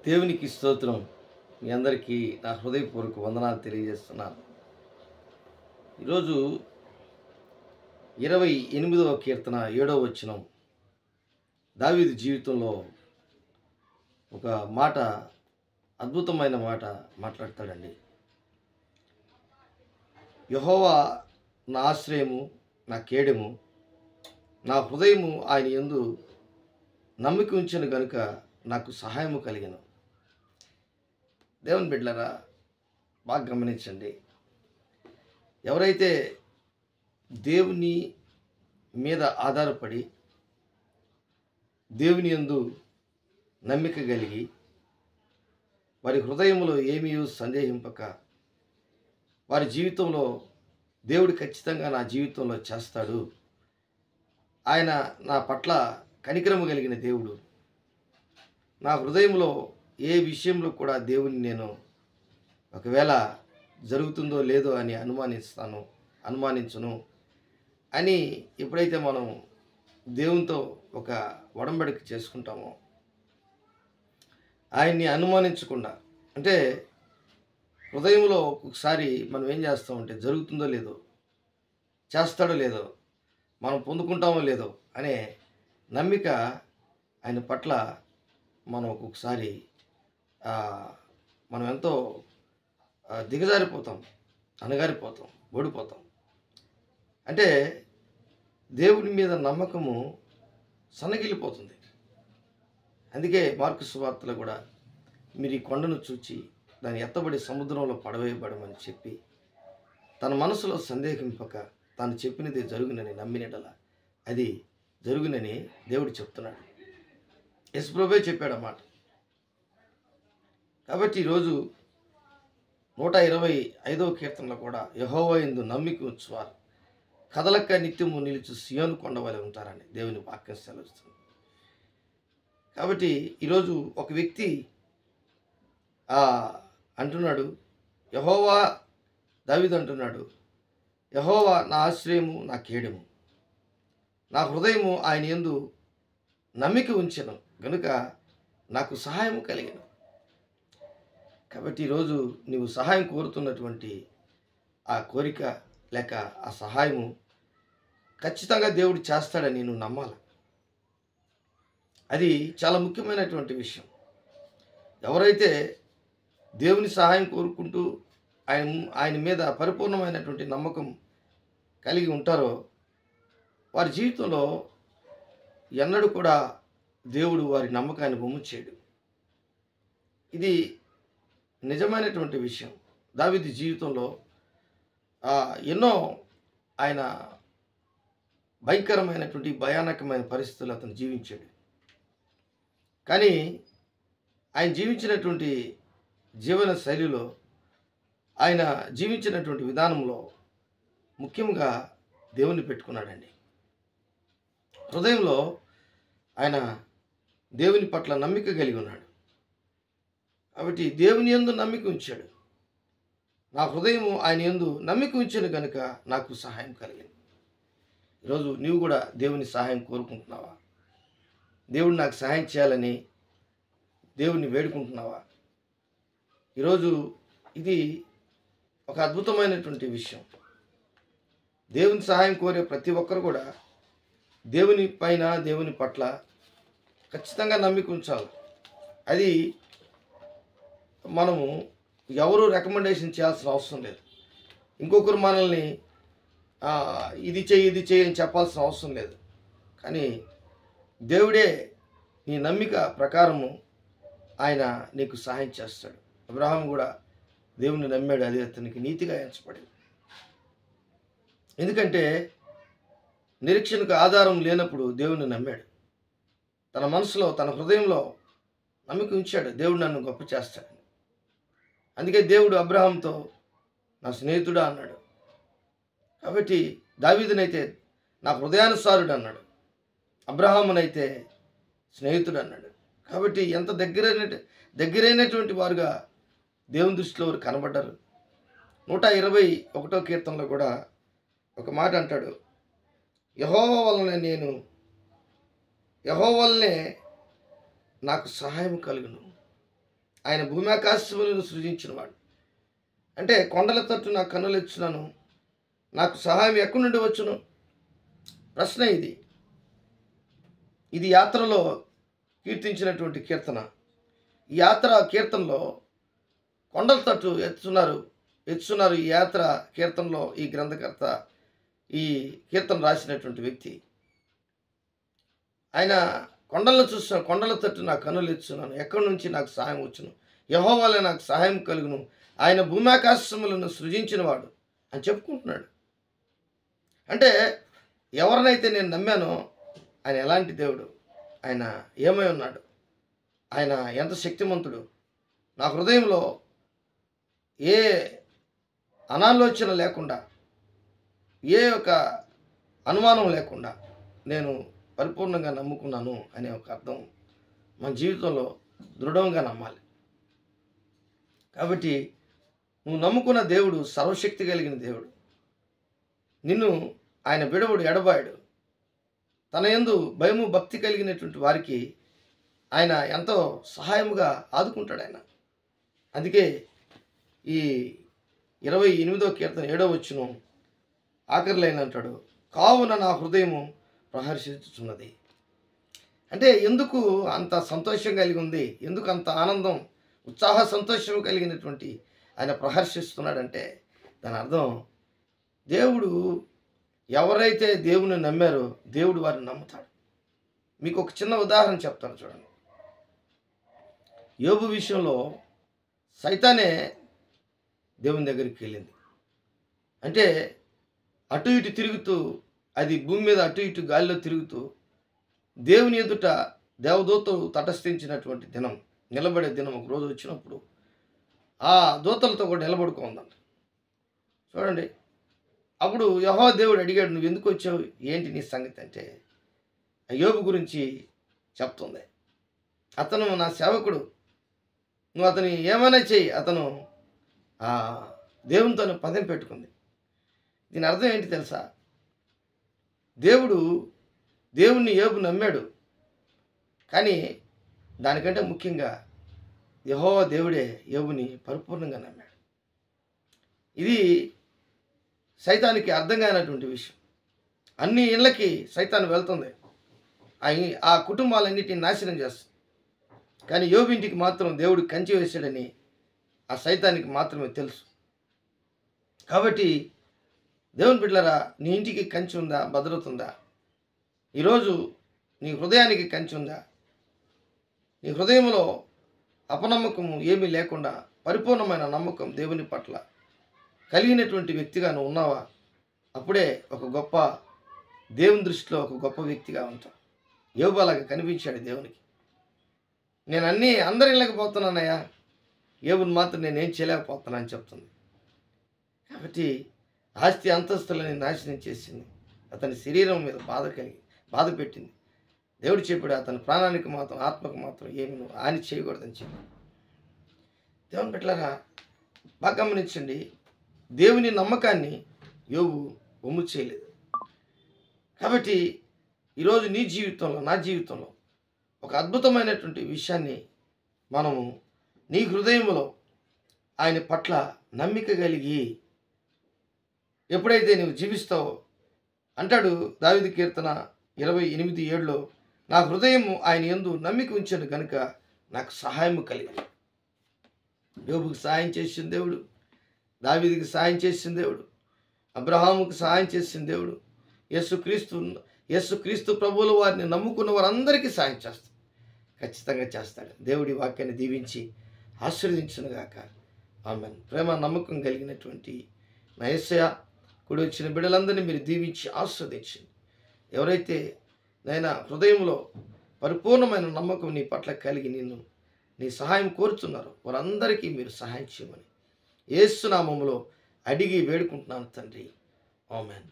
దేవునికి స్తోత్రం. మీ అందరికీ నా హృదయపూర్వక వందనాలు తెలియజేస్తున్నాను. ఈరోజు 28వ కీర్తన 7వ వచనం దావీదు జీవితంలో ఒక మాట, అద్భుతమైన మాట మాట్లాడతాడండి. యెహోవా నా ఆశ్రయము, నా కేడెము, నా హృదయము ఆయన యందు నమ్మిక ఉంచెను గనుక నాకు సహాయము కలిగెను. దేవుని బిడ్డలారా, బాగా గమనించండి. ఎవరైతే దేవుని మీద ఆధారపడి దేవుని యందు నమ్మిక కలిగి వారి హృదయంలో ఏమీ సందేహింపక వారి జీవితంలో దేవుడు ఖచ్చితంగా నా జీవితంలో చేస్తాడు, ఆయన నా పట్ల కనికరము కలిగిన దేవుడు, నా హృదయంలో ఏ విషయంలో కూడా దేవుని నేను ఒకవేళ జరుగుతుందో లేదో అని అనుమానించును అని ఎప్పుడైతే మనం దేవునితో ఒక ఒడంబడిక చేసుకుంటామో, ఆయన్ని అనుమానించకుండా, అంటే హృదయంలో ఒక్కొక్కసారి మనం ఏం చేస్తామంటే జరుగుతుందో లేదో, చేస్తాడో లేదో, మనం పొందుకుంటామో లేదో అనే నమ్మిక ఆయన పట్ల మనం ఒక్కొక్కసారి మనం ఎంతో దిగజారిపోతాం, అణగారిపోతాం, ఓడిపోతాం. అంటే దేవుని మీద నమ్మకము సన్నగిల్లిపోతుంది. అందుకే మార్కు సువార్తలో కూడా మీరు ఈ కొండను చూచి దాని ఎత్తబడి సముద్రంలో పడవేయబడమని చెప్పి తన మనసులో సందేహింపక తాను చెప్పినది జరుగునని నమ్మినట్ల అది జరుగునని దేవుడు చెప్తున్నాడు. యేసుప్రభువే చెప్పాడు అన్నమాట. కాబట్టి ఈరోజు 125వ కీర్తనలో కూడా యెహోవా యందు నమ్మిక ఉంచువారు కదలక నిత్యము నిలుచు సియోను కొండ వలె ఉంటారని దేవుని వాక్యం సెలవిస్తుంది. కాబట్టి ఈరోజు ఒక వ్యక్తి అంటున్నాడు, దావీదు అంటున్నాడు, యెహోవా నా ఆశ్రయము, నా కేడెము, నా హృదయము ఆయన యందు నమ్మిక ఉంచెను గనుక నాకు సహాయము కలిగెను. కాబట్టి ఈరోజు నీవు సహాయం కోరుతున్నటువంటి ఆ కోరిక లేక ఆ సహాయము ఖచ్చితంగా దేవుడు చేస్తాడని నువ్వు నమ్మాలి. అది చాలా ముఖ్యమైనటువంటి విషయం. ఎవరైతే దేవుని సహాయం కోరుకుంటూ ఆయన మీద పరిపూర్ణమైనటువంటి నమ్మకం కలిగి ఉంటారో వారి జీవితంలో ఎన్నడూ కూడా దేవుడు వారి నమ్మకాన్ని బొమ్ము చేయడు. ఇది నిజమైనటువంటి విషయం. దావీదు జీవితంలో ఎన్నో ఆయన భయానకమైన పరిస్థితులు అతను జీవించాడు. కానీ ఆయన జీవించినటువంటి జీవన శైలిలో, ఆయన జీవించినటువంటి విధానంలో ముఖ్యంగా దేవుని పెట్టుకున్నాడండి. హృదయంలో ఆయన దేవుని పట్ల నమ్మిక కలిగి ఉన్నాడు. కాబట్టి దేవుని యందు నమ్మిక ఉంచాడు. నా హృదయము ఆయన యందు నమ్మిక ఉంచాను కనుక నాకు సహాయం కలిగింది. ఈరోజు నీవు కూడా దేవుని సహాయం కోరుకుంటున్నావా? దేవుడు నాకు సహాయం చేయాలని దేవుని వేడుకుంటున్నావా? ఈరోజు ఇది ఒక అద్భుతమైనటువంటి విషయం. దేవుని సహాయం కోరే ప్రతి ఒక్కరు కూడా దేవుని పైన, దేవుని పట్ల ఖచ్చితంగా నమ్మిక ఉంచాలి. అది మనము ఎవరు రికమెండేషన్ చేయాల్సిన అవసరం లేదు. ఇంకొకరు మనల్ని ఇది చెయ్యి అని చెప్పాల్సిన అవసరం లేదు. కానీ దేవుడే నీ నమ్మిక ప్రకారము ఆయన నీకు సహాయం చేస్తాడు. అబ్రహాము కూడా దేవుని నమ్మాడు, అది అతనికి నీతిగా ఎంచబడింది. ఎందుకంటే నిరీక్షణకు ఆధారం లేనప్పుడు దేవుని నమ్మాడు. తన మనసులో, తన హృదయంలో నమ్మిక ఉంచాడు, దేవుడు నన్ను గొప్ప చేస్తాడు. అందుకే దేవుడు అబ్రహాంతో నా స్నేహితుడా అన్నాడు. కాబట్టి దావీదునైతే నా హృదయానుసారుడు అన్నాడు, అబ్రహామునైతే స్నేహితుడు అన్నాడు. కాబట్టి ఎంత దగ్గరైనటువంటి వారుగా దేవుని దృష్టిలో వారు కనబడ్డారు. 121వ కీర్తనలో కూడా ఒక మాట అంటాడు, యెహోవా వల్లనే నాకు సహాయం కలుగును. ఆయన భూమ్యాకాశములను సృజించినవాడు. అంటే కొండల తట్టు నా కన్నులెచ్చున్నాను, నాకు సహాయం ఎక్కడి నుండి వచ్చును? ప్రశ్న ఇది. ఇది యాత్రలో కీర్తించినటువంటి కీర్తన. ఈ యాత్ర కీర్తనలో కొండల తట్టు ఎత్తున్నారు. ఈ యాత్ర కీర్తనలో ఈ గ్రంథకర్త ఈ కీర్తన రాసినటువంటి వ్యక్తి. ఆయన కొండలను చూస్తున్నాను, కొండల తట్టు నా కన్నులు ఎత్తుతున్నాను, ఎక్కడి నుంచి నాకు సహాయం వచ్చును? యెహోవాలే నాకు సహాయం కలుగును, ఆయన భూమ్యాకాశములను సృజించినవాడు అని చెప్పుకుంటున్నాడు. అంటే ఎవరినైతే నేను నమ్మానో ఆయన ఎలాంటి దేవుడు, ఆయన ఏమై ఉన్నాడు, ఆయన ఎంత శక్తిమంతుడు, నా హృదయంలో ఏ అనాలోచన లేకుండా, ఏ ఒక అనుమానం లేకుండా నేను పరిపూర్ణంగా నమ్ముకున్నాను అనే ఒక అర్థం మన జీవితంలో దృఢంగా నమ్మాలి. కాబట్టి నువ్వు నమ్ముకున్న దేవుడు సర్వశక్తి కలిగిన దేవుడు. నిన్ను ఆయన విడవుడు, ఎడబాయడు. తన యందు భయము భక్తి కలిగినటువంటి వారికి ఆయన ఎంతో సహాయముగా ఆదుకుంటాడు ఆయన. అందుకే ఈ 28వ కీర్తన 7వ వచనం ఆఖరి లైన్ అంటాడు, కావున నా హృదయము ప్రహర్షించుచున్నది. అంటే ఎందుకు అంత సంతోషం కలిగి ఉంది, ఎందుకు అంత ఆనందం, ఉత్సాహ సంతోషం కలిగినటువంటి ఆయన ప్రహర్షిస్తున్నాడంటే దాని అర్థం, దేవుడు ఎవరైతే దేవుని నమ్మారో దేవుడు వారిని నమ్ముతాడు. మీకు ఒక చిన్న ఉదాహరణ చెప్తాను చూడండి. యోబు విషయంలో సైతానే దేవుని దగ్గరికి వెళ్ళింది. అంటే అటు ఇటు తిరుగుతూ, అది భూమి మీద అటు ఇటు గాలిలో తిరుగుతూ దేవుని ఎదుట దేవదూతలు తటస్థించినటువంటి దినం, నిలబడే దినం ఒక రోజు వచ్చినప్పుడు ఆ దూతలతో కూడా నిలబడుకోందంట. చూడండి, అప్పుడు యెహోవా దేవుడు అడిగాడు, నువ్వు ఎందుకు వచ్చావు, ఏంటి నీ సంగతి అంటే యోబు గురించి చెప్తుంది. అతను నా సేవకుడు, నువ్వు అతని ఏమైనా చెయ్యి, అతను దేవునితో పదం పెట్టుకుంది. దీని అర్థం ఏంటి తెలుసా? దేవుణ్ణి యోబు నమ్మాడు, కానీ దానికంటే ముఖ్యంగా యెహోవా దేవుడే యోబుని పరిపూర్ణంగా నమ్మాడు. ఇది సైతానికి అర్థం కానటువంటి విషయం. అన్ని ఇళ్ళకి సైతాను వెళ్తుంది, ఆ కుటుంబాలన్నిటిని నాశనం చేస్తుంది. కానీ యోబు ఇంటికి మాత్రం దేవుడు కంచి వేశాడని ఆ సైతానికి మాత్రమే తెలుసు. కాబట్టి దేవుని బిడ్డలారా, నీ ఇంటికి కంచి ఉందా, భద్రత ఉందా? ఈరోజు నీ హృదయానికి కంచి ఉందా? నీ హృదయంలో అపనమ్మకము ఏమీ లేకుండా పరిపూర్ణమైన నమ్మకం దేవుని పట్ల కలిగినటువంటి వ్యక్తిగా నువ్వు ఉన్నావా? అప్పుడే ఒక గొప్ప దేవుని దృష్టిలో ఒక గొప్ప వ్యక్తిగా ఉంటావు. యోబు అలాగా కనిపించాడు దేవునికి. నేను అందరి ఇళ్ళకి పోతున్నానయ్యా, యోబుని మాత్రం నేనేం చేయలేకపోతున్నా అని చెప్తుంది. కాబట్టి ఆస్తి అంతస్తులని నాశనం చేసింది, అతని శరీరం మీద బాధ పెట్టింది. దేవుడు చెప్పాడు, అతని ప్రాణానికి మాత్రం, ఆత్మకు మాత్రం ఏమి నువ్వు హాని చేయకూడదని చెప్పి. దేవుని బిడ్డలారా, బాగా గమనించండి, దేవుని నమ్మకాన్ని యోబు వమ్ము చేయలేదు. కాబట్టి ఈరోజు నీ జీవితంలో, నా జీవితంలో ఒక అద్భుతమైనటువంటి విషయాన్ని మనము నీ హృదయంలో ఆయన పట్ల నమ్మిక కలిగి ఎప్పుడైతే నువ్వు జీవిస్తావో, అంటాడు దావీదు కీర్తన 28:7లో, నా హృదయము ఆయన యందు నమ్మిక ఉంచాను కనుక నాకు సహాయము కలిగింది. యోబుకు సహాయం చేసిన దేవుడు, దావీదుకి సహాయం చేసిన దేవుడు, అబ్రహాముకు సహాయం చేసిన దేవుడు, యేసుక్రీస్తు ప్రభువుల వారిని నమ్ముకున్న వారందరికీ సహాయం చేస్తాడు, ఖచ్చితంగా చేస్తాడు. దేవుడి వాక్యాన్ని దీవించి ఆశీర్వదించునుగాక. ఆమేన్. ప్రేమ నమ్మకం కలిగినటువంటి నా యేసయ్య, కూడి వచ్చిన బిడ్డలందరినీ మీరు దీవించి ఆశీర్వదించండి. ఎవరైతే నైనా హృదయంలో పరిపూర్ణమైన నమ్మకం నీ పట్ల కలిగి నీ సహాయం కోరుతున్నారో వారందరికీ మీరు సహాయం చేయమని యేసు నామములో అడిగి వేడుకుంటున్నాను తండ్రి. ఆమేన్.